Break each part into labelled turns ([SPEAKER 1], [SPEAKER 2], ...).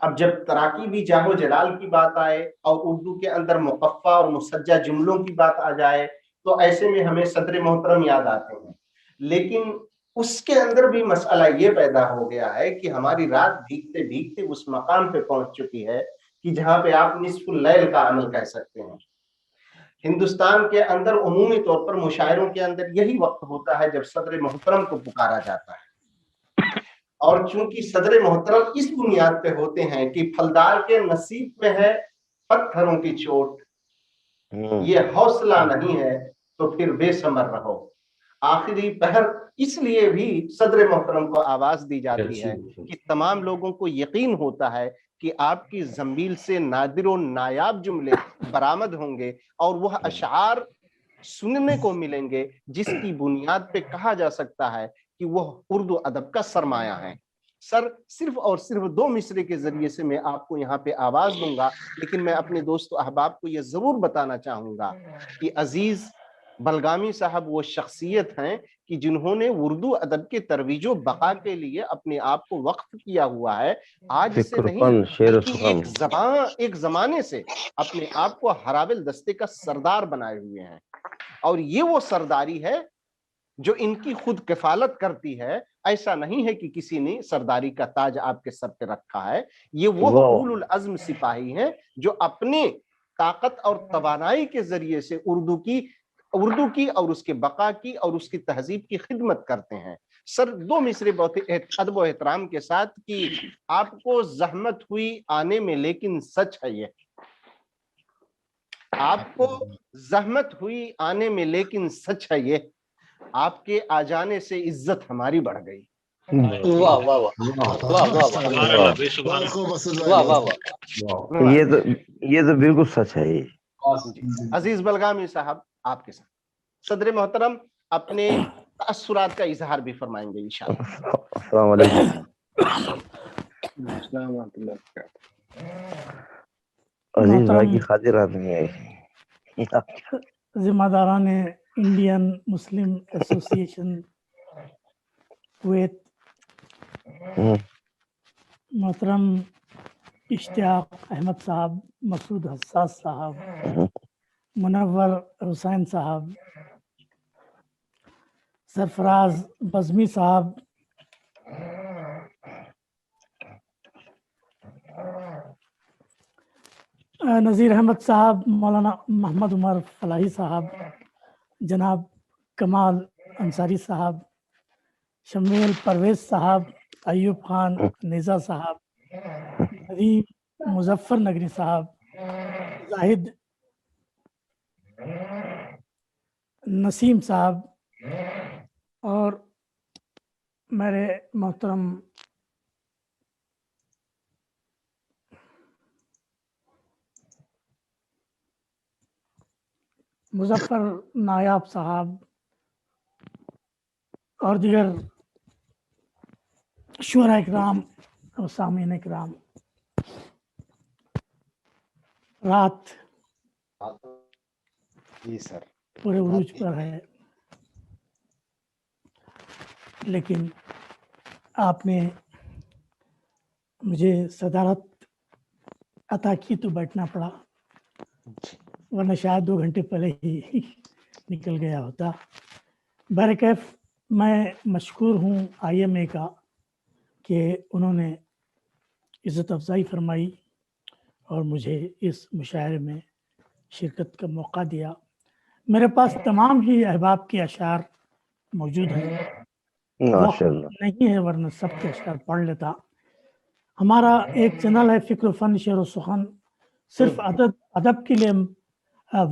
[SPEAKER 1] اب جب تراکیبی جاہ و جلال کی بات آئے اور اردو کے اندر مقفع اور مسجع جملوں کی بات آ جائے تو ایسے میں ہمیں صدر محترم یاد آتے ہیں، لیکن اس کے اندر بھی مسئلہ یہ پیدا ہو گیا ہے کہ ہماری رات بھیگتے بھیگتے اس مقام پہ پہنچ چکی ہے کہ جہاں پہ آپ نصف اللیل کا عمل کہہ سکتے ہیں۔ ہندوستان کے اندر عمومی طور پر مشاعروں کے اندر یہی وقت ہوتا ہے جب صدر محترم کو پکارا جاتا ہے، اور چونکہ صدر محترم اس بنیاد پہ ہوتے ہیں کہ پھلدار کے نصیب میں ہے پتھروں کی چوٹ، یہ حوصلہ نہیں ہے تو پھر بے ثمر رہو۔ آخری پہر اس لیے بھی صدر محترم کو آواز دی جاتی ہے کہ تمام لوگوں کو یقین ہوتا ہے کہ آپ کی زنبیل سے نادر و نایاب جملے برآمد ہوں گے اور وہ اشعار سننے کو ملیں گے جس کی بنیاد پہ کہا جا سکتا ہے کہ وہ اردو ادب کا سرمایہ ہے۔ سر صرف اور صرف 2 مصرے کے ذریعے سے میں آپ کو یہاں پہ آواز دوں گا، لیکن میں اپنے دوست و احباب کو یہ ضرور بتانا چاہوں گا کہ عزیز بلگامی صاحب وہ شخصیت ہیں کہ جنہوں نے اردو ادب کے ترویج و بقا کے لیے اپنے آپ کو وقف کیا ہوا ہے، آج سے نہیں بلکہ ایک زمانے سے اپنے آپ کو ہراول دستے کا سردار بنائے ہوئے ہیں، اور یہ وہ سرداری ہے جو ان کی خود کفالت کرتی ہے۔ ایسا نہیں ہے کہ کسی نے سرداری کا تاج آپ کے سر پہ رکھا ہے، یہ وہ اولو العزم سپاہی ہیں جو اپنے طاقت اور توانائی کے ذریعے سے اردو کی اور اس کے بقا کی اور اس کی تہذیب کی خدمت کرتے ہیں۔ سر 2 مصرے بہت ادب و احترام کے ساتھ کہ آپ کو زحمت ہوئی آنے میں لیکن سچ ہے یہ، آپ کو زحمت ہوئی آنے میں لیکن سچ ہے یہ، آپ کے آ جانے سے عزت ہماری بڑھ گئی۔
[SPEAKER 2] واہ واہ واہ، یہ تو بالکل سچ ہے۔
[SPEAKER 1] عزیز بلگامی صاحب آپ کے ساتھ صدر محترم اپنے تاثرات کا اظہار بھی فرمائیں گے انشاءاللہ۔
[SPEAKER 2] السلام علیکم۔
[SPEAKER 3] السلام علیکم۔
[SPEAKER 2] عزیز بھائی کی خاطر آپ نہیں آئے۔
[SPEAKER 4] ذمہ داران انڈین مسلم ایسوسی ایشن کویت، محترم اشتیاق احمد صاحب، مسعود حساس صاحب، منور حسین صاحب، سرفراز بزمی صاحب، نذیر احمد صاحب، مولانا محمد عمر فلاحی صاحب، جناب کمال انصاری صاحب، شمیل پرویز صاحب، ایوب خان نیزا صاحب، ندیم مظفر نگری صاحب، زاہد نسیم صاحب، اور میرے محترم مظفر نایاب صاحب اور دیگر شعراء اکرام اور سامعین اکرام، رات
[SPEAKER 1] جی سر
[SPEAKER 4] پورے عروج پر ہے، لیکن آپ نے مجھے صدارت عطا کی تو بیٹھنا پڑا، ورنہ شاید 2 گھنٹے پہلے ہی نکل گیا ہوتا۔ بہرکیف میں مشکور ہوں آئی ایم اے کا کہ انہوں نے عزت افزائی فرمائی اور مجھے اس مشاعرے میں شرکت کا موقع دیا۔ میرے پاس تمام ہی احباب کے اشعار موجود ہیں، وقت نہیں ہے ورنہ سب کے اشعار پڑھ لیتا۔ ہمارا ایک چینل ہے فکر و فن شعر و سخن، صرف ادب کے لیے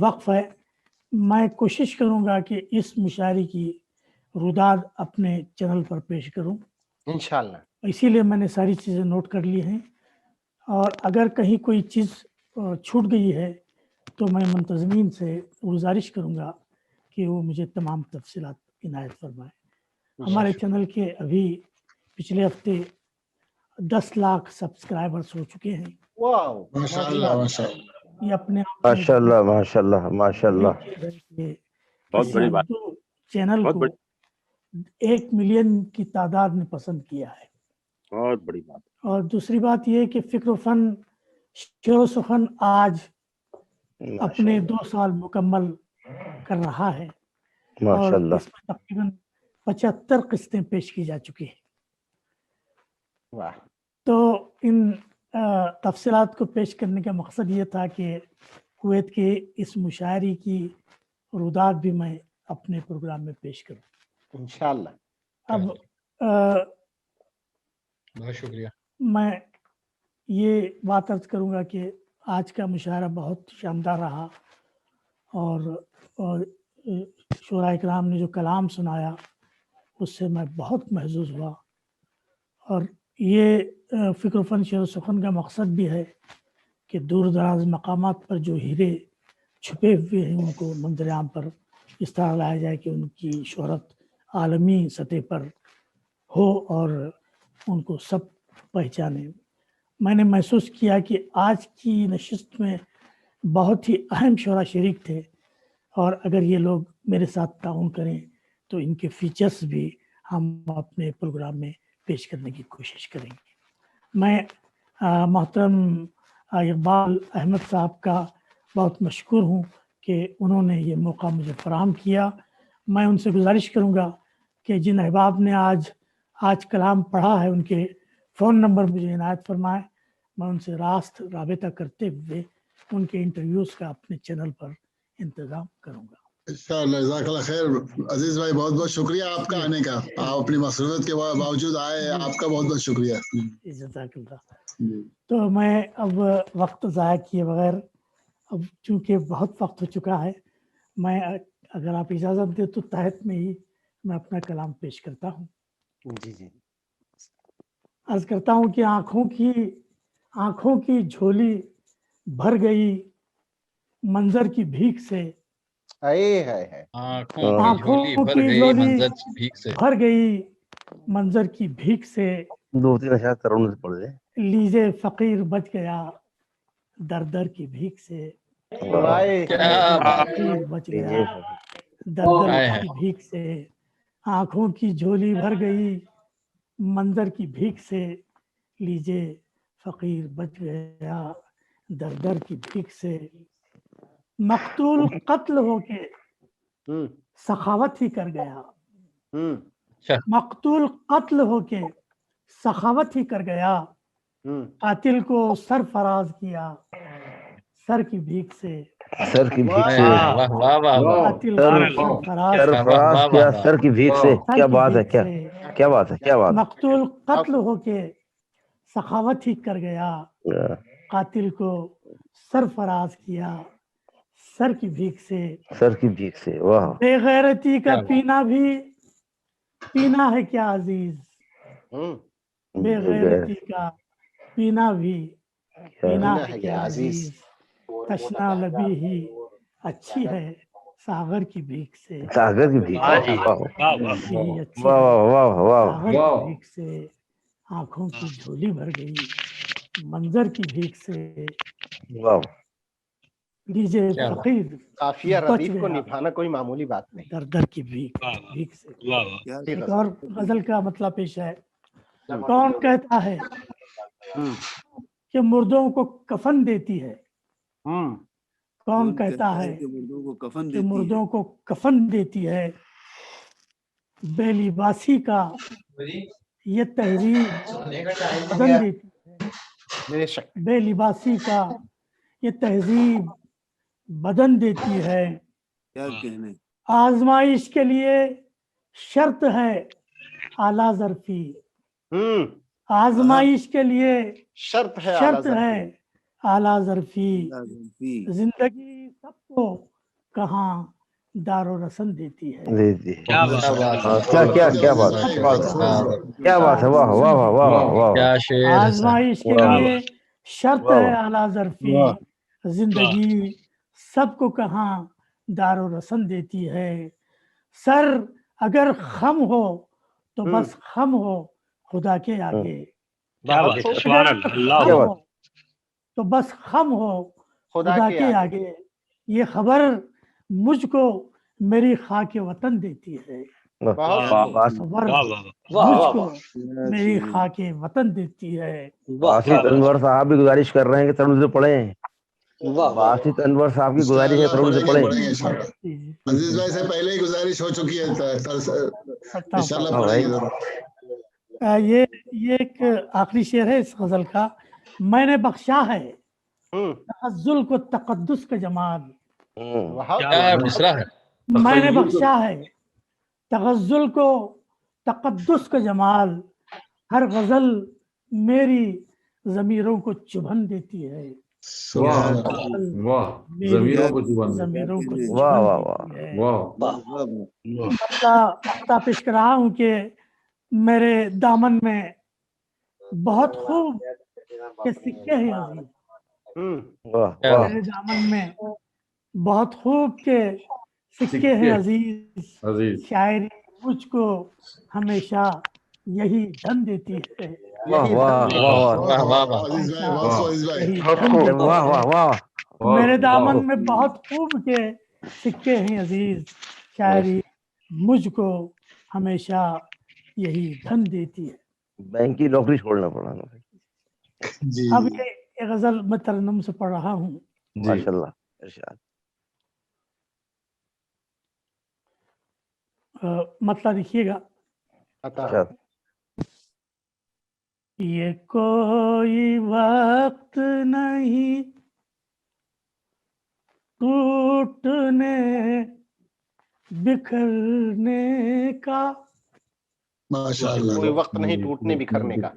[SPEAKER 4] وقف ہے۔ میں کوشش کروں گا کہ اس مشاعرے کی روداد اپنے چینل پر پیش کروں
[SPEAKER 1] انشاءاللہ۔
[SPEAKER 4] اسی لیے میں نے ساری چیزیں نوٹ کر لی ہیں، اور اگر کہیں کوئی چیز چھوٹ گئی ہے تو میں منتظمین سے گزارش کروں گا کہ وہ مجھے تمام تفصیلات عنایت فرمائیں۔ ہمارے چینل کے ابھی پچھلے ہفتے 10 لاکھ سبسکرائبرز ہو چکے ہیں۔
[SPEAKER 1] واو،
[SPEAKER 4] یہ اپنے
[SPEAKER 2] ماشاءاللہ ماشاءاللہ ماشاءاللہ،
[SPEAKER 3] بہت بڑی بات۔
[SPEAKER 4] چینل کو 1 ملین کی تعداد نے پسند کیا ہے۔
[SPEAKER 3] بہت بڑی بات.
[SPEAKER 4] اور دوسری بات یہ کہ فکر و فن شعر و سخن آج اپنے 2 سال مکمل کر رہا ہے اور
[SPEAKER 2] ماشاء اللہ.
[SPEAKER 4] اس میں تقریباً 75 قسطیں پیش کی جا چکی ہیں.
[SPEAKER 1] واہ.
[SPEAKER 4] تو ان تفصیلات کو پیش کرنے کا مقصد یہ تھا کہ کویت کے اس مشاعری کی رودات بھی میں اپنے پروگرام میں پیش کروں.
[SPEAKER 1] انشاءاللہ.
[SPEAKER 4] اب
[SPEAKER 5] بہت شکریہ.
[SPEAKER 4] میں یہ بات عرض کروں گا کہ آج کا مشاعرہ بہت شاندار رہا اور شعراء کرام نے جو کلام سنایا اس سے میں بہت محظوظ ہوا. اور یہ فکر و فن شعر و سخن کا مقصد بھی ہے کہ دور دراز مقامات پر جو ہیرے چھپے ہوئے ہیں ان کو منظر عام پر اس طرح لایا جائے کہ ان کی شہرت عالمی سطح پر ہو اور ان کو سب پہچانے. میں نے محسوس کیا کہ آج کی نشست میں بہت ہی اہم شعراء شریک تھے اور اگر یہ لوگ میرے ساتھ تعاون کریں تو ان کے فیچرز بھی ہم اپنے پروگرام میں پیش کرنے کی کوشش کریں گے. میں محترم اقبال احمد صاحب کا بہت مشکور ہوں کہ انہوں نے یہ موقع مجھے فراہم کیا. میں ان سے گزارش کروں گا کہ جن احباب نے آج کلام پڑھا ہے ان کے فون نمبر مجھے عنایت فرمائے. میں ان سے رابطہ کرتے ہوئے ان کے انٹرویوز کا اپنے چینل پر انتظام کروں گا.
[SPEAKER 5] انشاءاللہ. جزاک اللہ خیر. عزیز بھائی بہت بہت شکریہ آپ کا آنے کا. آپ اپنی مصروفیت کے باوجود آئے. آپ کا بہت بہت شکریہ.
[SPEAKER 4] جزاک اللہ. تو میں اب وقت ضائع کیے بغیر اب چونکہ بہت وقت ہو چکا ہے میں اگر آپ اجازت دیں تو تحت میں ہی میں اپنا کلام پیش کرتا ہوں.
[SPEAKER 1] جی جی.
[SPEAKER 4] عرض کرتا ہوں کہ آنکھوں کی جھولی بھر گئی منظر کی بھیک سے. آنکھوں کی جھولی بھر گئی منظر کی بھیک سے.
[SPEAKER 2] 2-3 اشعار ترنم سے پڑھ دیں.
[SPEAKER 4] لیجے فقیر بچ گیا در در کی بھیک سے. فقیر بچ گیا در در کی بھیک سے. آنکھوں کی جھولی بھر گئی منظر کی بھیک سے. لیجے فقیر بچ گیا در در کی بھیک سے. مقتول قتل ہو کے سخاوت ہی کر گیا. مقتول قتل ہو کے سخاوت ہی کر گیا. قاتل کو سرفراز کیا سر کی بھیک سے.
[SPEAKER 2] سر کی بھیک سے.
[SPEAKER 4] قاتل کو
[SPEAKER 2] سرفراز کیا سر کی بھیک سے. کیا بات ہے. کیا بات ہے. کیا بات ہے.
[SPEAKER 4] مقتول قتل ہو کے سخاوت ہی کر گیا. قاتل کو سرفراز کیا سر کی بھیک سے.
[SPEAKER 2] سر کی بھیک سے. واہ.
[SPEAKER 4] بے غیرتی کا پینا بھی پینا ہے کیا عزیز. بے غیرتی کا پینا بھی پینا ہے کیا عزیز. تشنا لبی ہی اچھی ہے ساغر کی بھیک سے.
[SPEAKER 2] ساغر کی بھیک سے.
[SPEAKER 4] ساغر کی بھیک سے. آنکھوں کی جھولی بھر گئی منظر کی بھیک سے. لیجے فقیر
[SPEAKER 1] قافیہ ردیف کو نبھانا کوئی معمولی بات نہیں.
[SPEAKER 4] در در کی بھیک سے. ایک اور غزل کا مطلب پیش ہے. کون کہتا ہے کہ مردوں کو کفن دیتی ہے. کون کہتا ہے کہ مردوں کو کفن دیتی ہے. بے لباسی کا یہ تہذیب بدن دیتی ہے. بے لباسی کا یہ تہذیب بدن دیتی ہے. آزمائش کے لیے شرط ہے اعلیٰ ظرفی. آزمائش کے لیے شرط ہے اعلیٰ ظرفی. زندگی سب کو کہاں دار و رسن دیتی ہے.
[SPEAKER 2] کیا بات ہے. واہ واہ واہ واہ.
[SPEAKER 4] آزمائش کے لیے شرط ہے اعلیٰ ظرفی. زندگی سب کو کہاں دار و رسن دیتی ہے. سر اگر خم ہو تو بس خم ہو خدا کے آگے. تو بس خم ہو خدا کے آگے. یہ خبر مجھ کو میری خاک وطن دیتی ہے. مجھ کو میری خاک وطن دیتی ہے.
[SPEAKER 2] باسط انور صاحب بھی گزارش کر رہے ہیں کہ ترنم سے پڑھیں. باسط انور صاحب کی گزارش ہے ترنم سے پڑھیں.
[SPEAKER 5] عزیز بھائی سے پہلے ہی گزارش ہو چکی ہے, انشاءاللہ پڑھیں گے.
[SPEAKER 4] یہ ایک آخری شعر ہے اس غزل کا. میں نے بخشا ہے تغزل کو تقدس کا جمال.
[SPEAKER 3] کیا مصرع ہے.
[SPEAKER 4] میں نے بخشا ہے تغزل کو تقدس کا جمال. ہر غزل میری ضمیروں کو چبھن دیتی ہے.
[SPEAKER 6] ضمیروں کو چبھن
[SPEAKER 4] ضمیروں کو
[SPEAKER 2] واہ واہ واہ
[SPEAKER 4] مقطع پیش کر رہا ہوں کہ میرے دامن میں بہت خوب کے سکے ہیں عزیز. میرے دامن میں بہت خوب کے سکے ہیں عزیز. شاعری مجھ کو ہمیشہ یہی دھن دیتی ہے. میرے دامن میں بہت خوب کے سکے ہیں عزیز. شاعری مجھ کو ہمیشہ یہی دھن دیتی ہے.
[SPEAKER 2] بینک کی نوکری چھوڑنا پڑا.
[SPEAKER 4] اب یہ غزل میں ترنم سے پڑھ رہا ہوں.
[SPEAKER 2] ماشاءاللہ ارشاد.
[SPEAKER 4] مطلب دیکھیے گا. یہ کوئی وقت نہیں ٹوٹنے بکھرنے کا.
[SPEAKER 1] کوئی وقت نہیں ٹوٹنے بکھرنے کا.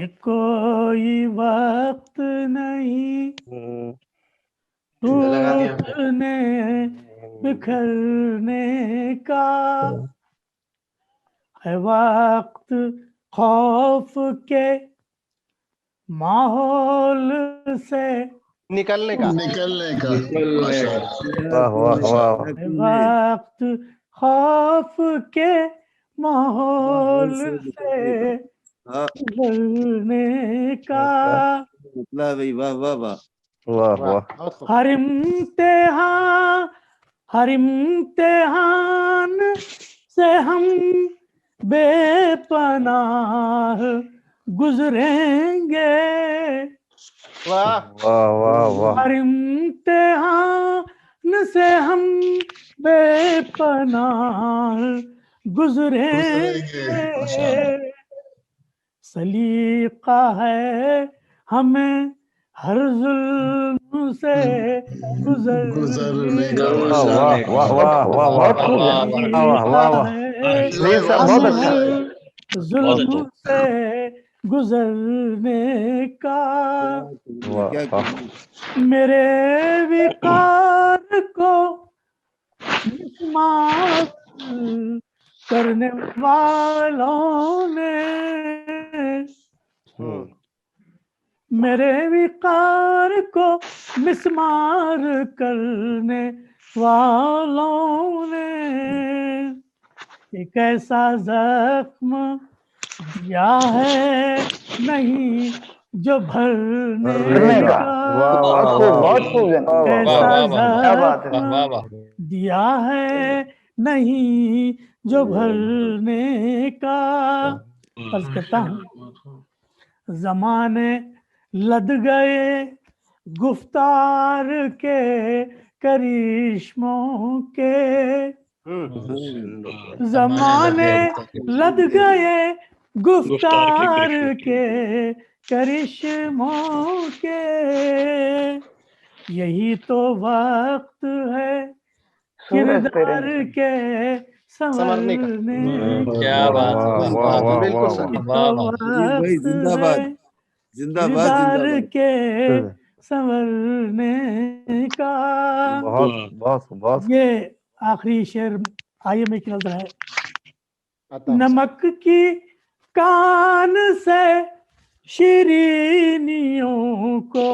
[SPEAKER 4] یہ کوئی وقت نہیں ٹوٹنے بکھرنے کا. ہے وقت خوف کے ماحول سے
[SPEAKER 1] نکلنے کا.
[SPEAKER 4] وقت خوف کے ماحول سے گزرنے کا. ہر امتحان سے ہم بے پناہ گزریں گے. ہر امتحان سے ہم بے پناہ گزریں گے. سلیقہ ہے ہمیں ہر ظلم سے گزرنے کا. ظلم سے گزرنے کا. میرے وقار کو مسمار کرنے والوں نے میرے وقار کو مسمار کرنے والوں نے ایک ایسا زخم دیا ہے نہیں جو بھرنے کا. ایسا زخم دیا ہے نہیں جو بھرنے کا. عرض کرتا ہوں زمانے لد گئے گفتار کے کرشموں کے. زمانے لد گئے گفتار کے کرشموں کے. یہی تو وقت ہے کردار کے سنورنے کا.
[SPEAKER 3] کیا بات ہے.
[SPEAKER 4] کردار کے سنورنے کا. یہ آخری شعر آئیے میں کیا ہے. نمک کی کان سے شیرینیوں کو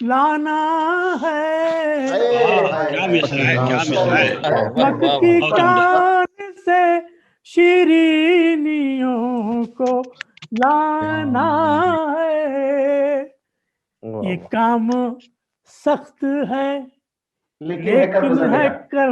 [SPEAKER 4] لانا ہے. نمک کی کان سے شیرینیوں کو لانا ہے. یہ کام سخت ہے لیکن ہے کر